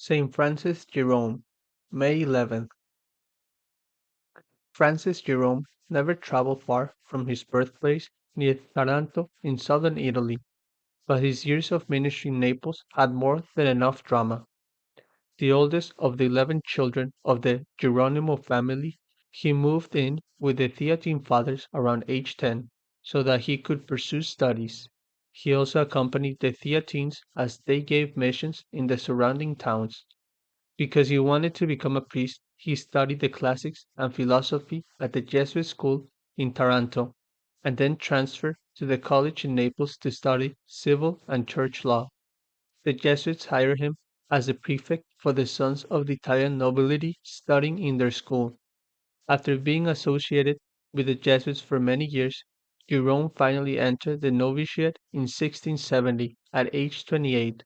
Saint Francis Jerome, May 11th. Francis Jerome never traveled far from his birthplace near Taranto in southern Italy, but his years of ministry in Naples had more than enough drama. The oldest of the 11 children of the Geronimo family, he moved in with the Theatine fathers around age 10 so that he could pursue studies. He also accompanied the Theatines as they gave missions in the surrounding towns. Because he wanted to become a priest, he studied the classics and philosophy at the Jesuit school in Taranto, and then transferred to the college in Naples to study civil and church law. The Jesuits hired him as the prefect for the sons of the Italian nobility studying in their school. After being associated with the Jesuits for many years, Jerome finally entered the novitiate in 1670 at age 28.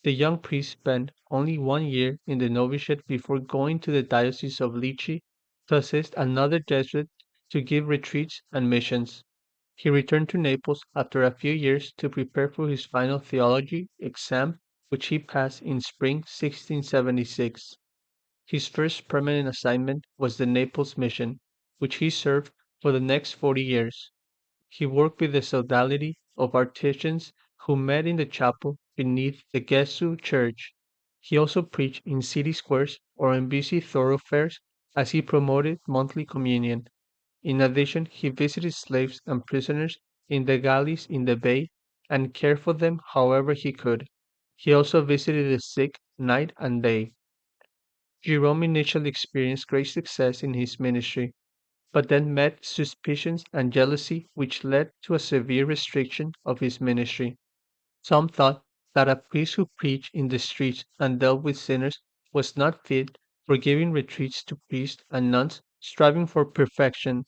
The young priest spent only 1 year in the novitiate before going to the diocese of Lecce to assist another Jesuit to give retreats and missions. He returned to Naples after a few years to prepare for his final theology exam, which he passed in spring 1676. His first permanent assignment was the Naples mission, which he served for the next 40 years. He worked with the sodality of artisans who met in the chapel beneath the Gesù church. He also preached in city squares or in busy thoroughfares as he promoted monthly communion. In addition, he visited slaves and prisoners in the galleys in the bay and cared for them however he could. He also visited the sick night and day. Jerome initially experienced great success in his ministry, but then met suspicions and jealousy which led to a severe restriction of his ministry. Some thought that a priest who preached in the streets and dealt with sinners was not fit for giving retreats to priests and nuns striving for perfection.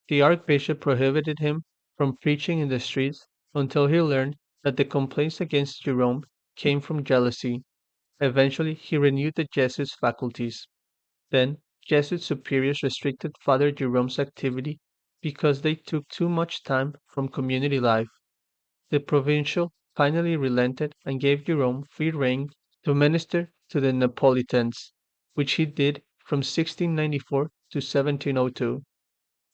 The archbishop prohibited him from preaching in the streets until he learned that the complaints against Jerome came from jealousy. Eventually, he renewed the Jesuits' faculties. Then, Jesuit superiors restricted Father Jerome's activity because they took too much time from community life. The provincial finally relented and gave Jerome free rein to minister to the Neapolitans, which he did from 1694 to 1702.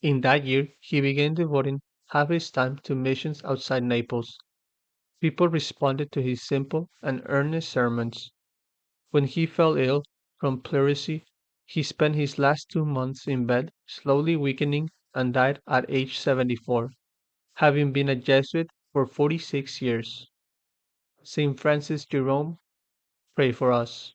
In that year, he began devoting half his time to missions outside Naples. People responded to his simple and earnest sermons. When he fell ill from pleurisy, he spent his last 2 months in bed, slowly weakening, and died at age 74, having been a Jesuit for 46 years. Saint Francis Jerome, pray for us.